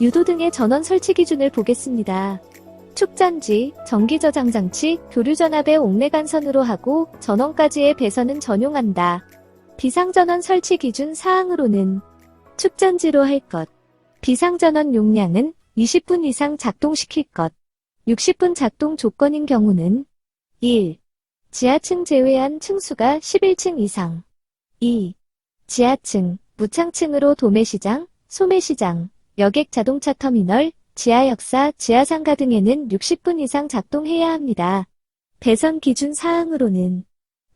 유도 등의 전원 설치 기준을 보겠습니다. 축전지, 전기저장장치, 교류전압의 옥내간선으로 하고 전원까지의 배선은 전용한다. 비상전원 설치 기준 사항으로는 축전지로 할 것. 비상전원 용량은 20분 이상 작동시킬 것. 60분 작동 조건인 경우는 1. 지하층 제외한 층수가 11층 이상. 2. 지하층, 무창층으로 도매시장, 소매시장, 여객 자동차 터미널, 지하역사, 지하상가 등에는 60분 이상 작동해야 합니다. 배선 기준 사항으로는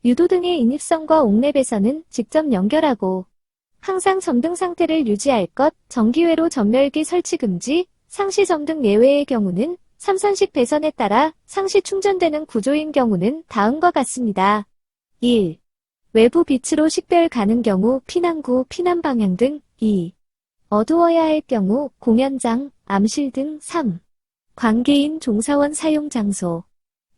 유도 등의 인입선과 옥내 배선은 직접 연결하고 항상 점등 상태를 유지할 것, 정기외로 전멸기 설치 금지, 상시 점등 예외의 경우는 삼선식 배선에 따라 상시 충전되는 구조인 경우는 다음과 같습니다. 1. 외부 빛으로 식별 가능 경우 피난구, 피난방향 등. 2. 어두워야 할 경우 공연장, 암실 등. 3. 관계인 종사원 사용 장소.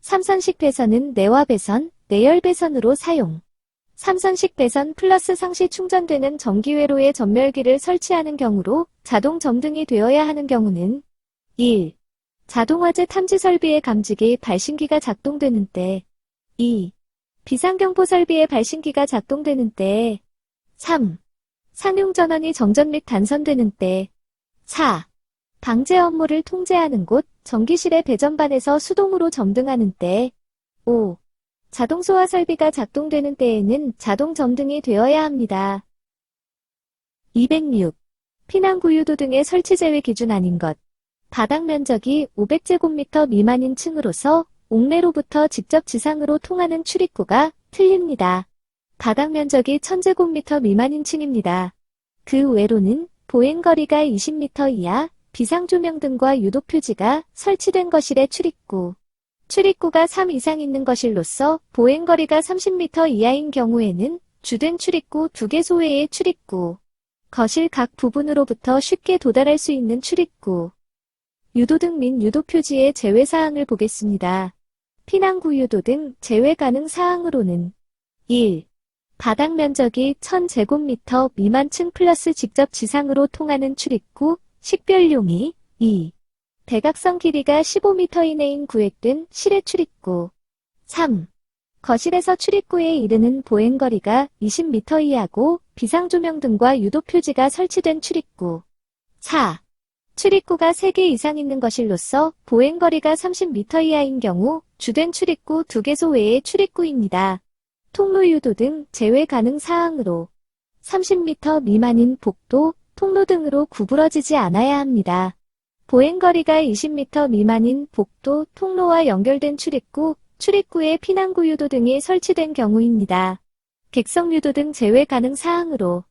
삼선식 배선은 내화 배선, 내열 배선으로 사용. 삼선식 배선 플러스 상시 충전되는 전기회로에 전멸기를 설치하는 경우로 자동 점등이 되어야 하는 경우는 1. 자동화재 탐지 설비의 감지기 발신기가 작동되는 때. 2. 비상경보 설비의 발신기가 작동되는 때. 3. 상용전원이 정전 및 단선되는 때. 4. 방제 업무를 통제하는 곳, 전기실의 배전반에서 수동으로 점등하는 때. 5. 자동소화 설비가 작동되는 때에는 자동 점등이 되어야 합니다. 206. 피난구유도 등의 설치 제외 기준 아닌 것. 바닥 면적이 500제곱미터 미만인 층으로서 옥내로부터 직접 지상으로 통하는 출입구가 틀립니다. 바닥 면적이 1000제곱미터 미만인 층입니다. 그 외로는 보행거리가 20m 이하, 비상조명 등과 유도표지가 설치된 거실의 출입구. 출입구가 3 이상 있는 거실로서 보행거리가 30m 이하인 경우에는 주된 출입구 2개소 외의 출입구. 거실 각 부분으로부터 쉽게 도달할 수 있는 출입구. 유도등 및 유도표지의 제외사항을 보겠습니다. 피난구 유도등 제외 가능 사항으로는 1. 바닥 면적이 1000제곱미터 미만 층 플러스 직접 지상으로 통하는 출입구, 식별용이. 2. 대각선 길이가 15m 이내인 구획된 실외 출입구. 3. 거실에서 출입구에 이르는 보행거리가 20m 이하고 비상조명 등과 유도표지가 설치된 출입구. 4. 출입구가 3개 이상 있는 거실로서 보행거리가 30m 이하인 경우 주된 출입구 2개소 외의 출입구입니다. 통로 유도 등 제외 가능 사항으로 30m 미만인 복도, 통로 등으로 구부러지지 않아야 합니다. 보행거리가 20m 미만인 복도, 통로와 연결된 출입구, 출입구에 피난구 유도 등이 설치된 경우입니다. 객석 유도 등 제외 가능 사항으로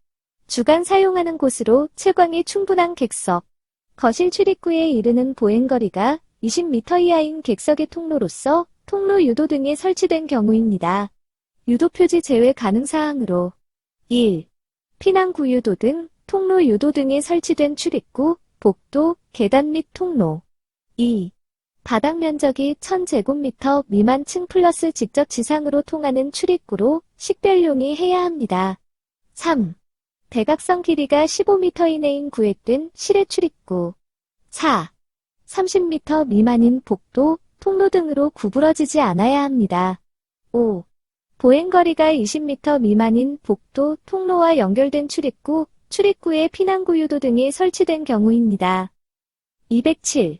주간 사용하는 곳으로 채광이 충분한 객석, 거실 출입구에 이르는 보행거리가 20m 이하인 객석의 통로로서 통로 유도 등이 설치된 경우입니다. 유도표지 제외 가능 사항으로 1. 피난구 유도 등, 통로 유도 등이 설치된 출입구, 복도, 계단 및 통로. 2. 바닥 면적이 1000제곱미터 미만 층 플러스 직접 지상으로 통하는 출입구로 식별용이 해야 합니다. 3. 대각선 길이가 15m 이내인 구획된 실외 출입구. 4. 30m 미만인 복도, 통로 등으로 구부러지지 않아야 합니다. 5. 보행거리가 20m 미만인 복도, 통로와 연결된 출입구, 출입구에 피난구 유도 등이 설치된 경우입니다. 207.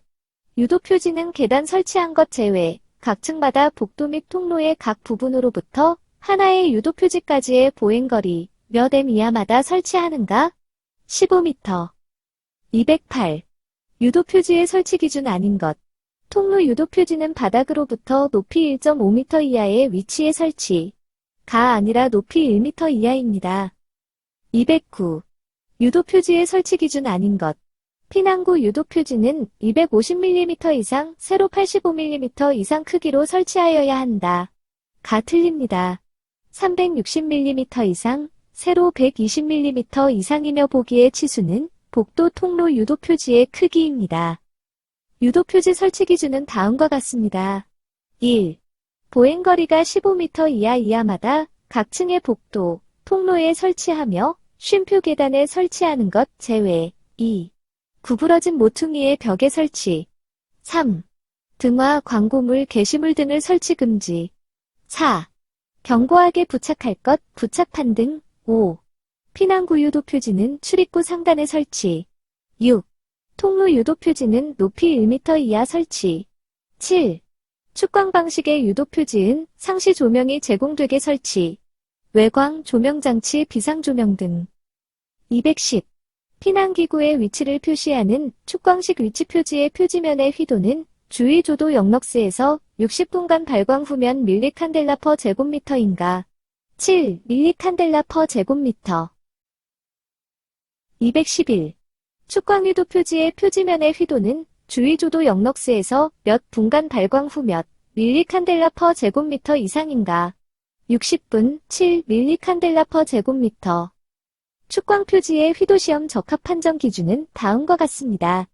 유도표지는 계단 설치한 것 제외, 각 층마다 복도 및 통로의 각 부분으로부터 하나의 유도표지까지의 보행거리 몇 m 이하마다 설치하는가? 15m. 208. 유도표지의 설치 기준 아닌 것. 통로 유도표지는 바닥으로부터 높이 1.5m 이하의 위치에 설치. 가 아니라 높이 1m 이하입니다. 209. 유도표지의 설치 기준 아닌 것. 피난구 유도표지는 250mm 이상, 세로 85mm 이상 크기로 설치하여야 한다. 가 틀립니다. 360mm 이상, 세로 120mm 이상이며 보기의 치수는 복도 통로 유도표지의 크기입니다. 유도표지 설치 기준은 다음과 같습니다. 1. 보행거리가 15m 이하마다 각 층의 복도, 통로에 설치하며 쉼표 계단에 설치하는 것 제외. 2. 구부러진 모퉁이의 벽에 설치. 3. 등화, 광고물, 게시물 등을 설치 금지. 4. 견고하게 부착할 것, 부착판 등. 5. 피난구 유도 표지는 출입구 상단에 설치. 6. 통로 유도 표지는 높이 1m 이하 설치. 7. 축광 방식의 유도 표지은 상시 조명이 제공되게 설치. 외광, 조명장치, 비상조명 등. 210. 피난기구의 위치를 표시하는 축광식 위치 표지의 표지면의 휘도는 주위 조도 영럭스에서 60분간 발광 후면 밀리칸델라 퍼 제곱미터인가. 7. 밀리칸델라 퍼 제곱미터. 211. 축광유도 표지의 표지면의 휘도는 주위 조도 영럭스에서 몇 분간 발광 후 몇 밀리칸델라 퍼 제곱미터 이상인가. 60분 7 밀리칸델라 퍼 제곱미터. 축광 표지의 휘도 시험 적합 판정 기준은 다음과 같습니다.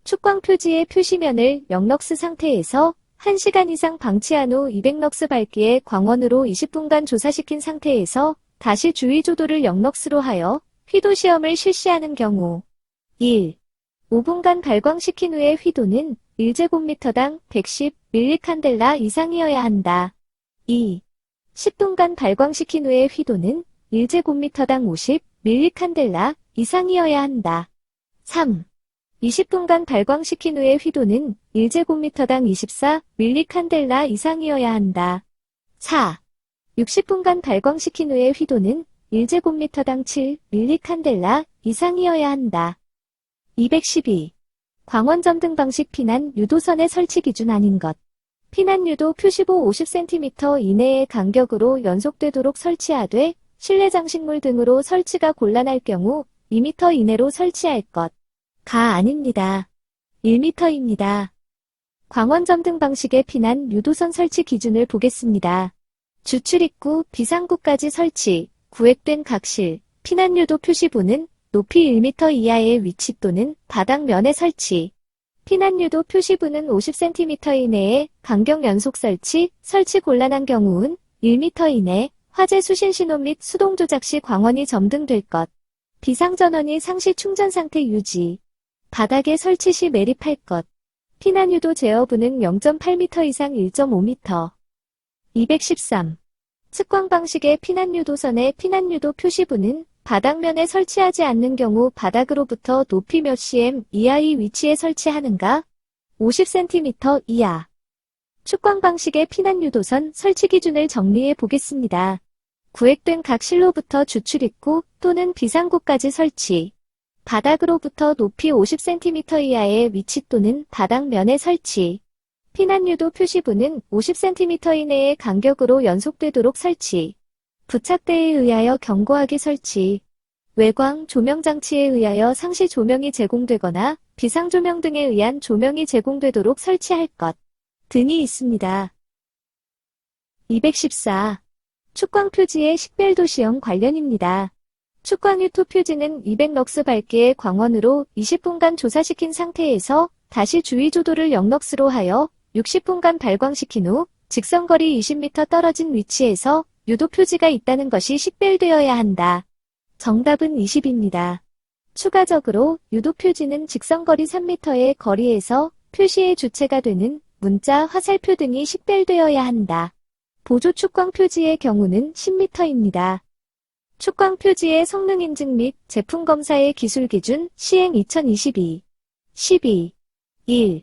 축광 표지의 표시면을 0럭스 상태에서 1시간 이상 방치한 후 200럭스 밝기의 광원으로 20분간 조사시킨 상태에서 다시 주위 조도를 0럭스로 하여 휘도 시험을 실시하는 경우. 1. 5분간 발광시킨 후의 휘도는 1제곱미터당 110 밀리칸델라 이상이어야 한다. 2. 10분간 발광시킨 후의 휘도는 1제곱미터당 50 밀리칸델라 이상이어야 한다. 3. 20분간 발광시킨 후의 휘도는 1제곱미터당 24 밀리칸델라 이상이어야 한다. 4. 60분간 발광시킨 후의 휘도는 1제곱미터당 7 밀리칸델라 이상이어야 한다. 212. 광원 점등 방식 피난 유도선의 설치 기준 아닌 것. 피난 유도 표시보 50cm 이내의 간격으로 연속되도록 설치하되 실내 장식물 등으로 설치가 곤란할 경우 2m 이내로 설치할 것. 가 아닙니다. 1m입니다. 광원 점등 방식의 피난 유도선 설치 기준을 보겠습니다. 주출입구, 비상구까지 설치, 구획된 각실, 피난 유도 표시보는 높이 1m 이하의 위치 또는 바닥면에 설치. 피난 유도 표시부는 50cm 이내에 간격 연속 설치, 설치 곤란한 경우는 1m 이내, 화재 수신 신호 및 수동 조작 시 광원이 점등될 것. 비상전원이 상시 충전 상태 유지. 바닥에 설치 시 매립할 것. 피난 유도 제어부는 0.8m 이상 1.5m. 213. 측광 방식의 피난 유도선의 피난 유도 표시부는 바닥면에 설치하지 않는 경우 바닥으로부터 높이 몇 cm 이하의 위치에 설치하는가? 50cm 이하. 축광 방식의 피난 유도선 설치 기준을 정리해 보겠습니다. 구획된 각실로부터 주출입구 또는 비상구까지 설치. 바닥으로부터 높이 50cm 이하의 위치 또는 바닥면에 설치. 피난 유도 표시부는 50cm 이내의 간격으로 연속되도록 설치. 부착대에 의하여 견고하게 설치. 외광, 조명장치에 의하여 상시 조명이 제공되거나 비상조명 등에 의한 조명이 제공되도록 설치할 것 등이 있습니다. 214. 축광 표지의 식별도 시험 관련입니다. 축광 유토 표지는 200럭스 밝기의 광원으로 20분간 조사시킨 상태에서 다시 주위 조도를 0럭스로 하여 60분간 발광시킨 후 직선거리 20m 떨어진 위치에서 유도 표지가 있다는 것이 식별되어야 한다. 정답은 20입니다. 추가적으로 유도 표지는 직선거리 3m의 거리에서 표시의 주체가 되는 문자, 화살표 등이 식별되어야 한다. 보조 축광 표지의 경우는 10m입니다. 축광 표지의 성능 인증 및 제품 검사의 기술 기준 시행 2022. 12. 1.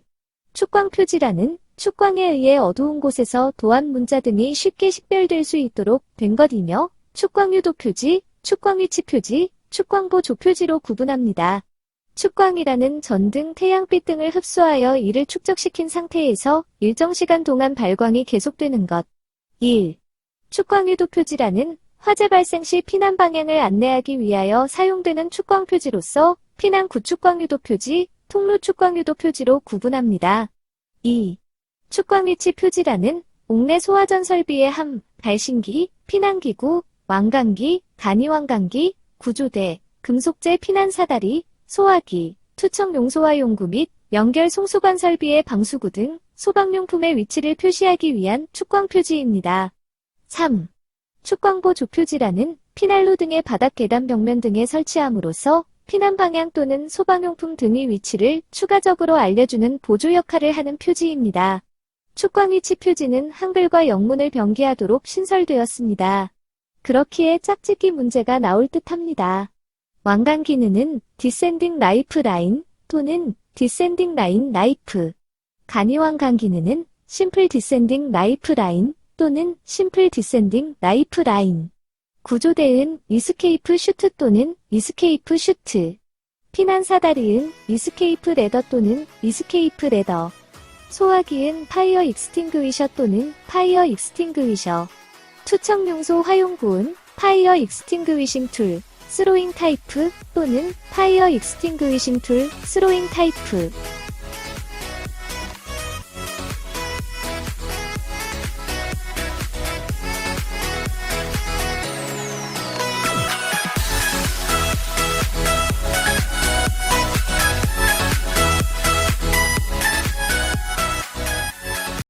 축광 표지란은 축광에 의해 어두운 곳에서 도안 문자 등이 쉽게 식별될 수 있도록 된 것이며 축광 유도 표지, 축광 위치 표지, 축광보 조표지로 구분합니다. 축광이라는 전등, 태양빛 등을 흡수하여 이를 축적시킨 상태에서 일정 시간 동안 발광이 계속되는 것. 1. 축광 유도 표지란은 화재 발생 시 피난 방향을 안내하기 위하여 사용되는 축광 표지로서 피난 구축광 유도 표지, 통로 축광 유도 표지로 구분합니다. 2. 축광 위치 표지란은 옥내 소화전 설비의 함, 발신기, 피난기구, 왕관기, 간이왕관기, 구조대, 금속재 피난 사다리, 소화기, 투척 용소화 용구 및 연결 송수관 설비의 방수구 등 소방용품의 위치를 표시하기 위한 축광 표지입니다. 3. 축광보 조표지란은 피난로 등의 바닥 계단 벽면 등에 설치함으로써 피난 방향 또는 소방용품 등의 위치를 추가적으로 알려주는 보조 역할을 하는 표지입니다. 축광 위치 표지는 한글과 영문을 병기하도록 신설되었습니다. 그렇기에 짝짓기 문제가 나올 듯합니다. 왕관 기능은 디센딩 라이프 라인 또는 디센딩 라인 라이프. 간이 왕관 기능은 심플 디센딩 라이프 라인 또는 심플 디센딩 라이프 라인. 구조대은 이스케이프 슈트 또는 이스케이프 슈트. 피난 사다리은 이스케이프 레더 또는 이스케이프 레더. 소화기은 파이어 익스팅그위셔 또는 파이어 익스팅그위셔. 투척 용소 화용구은 파이어 익스팅그위싱 툴, 스로잉 타이프 또는 파이어 익스팅그위싱 툴, 스로잉 타이프.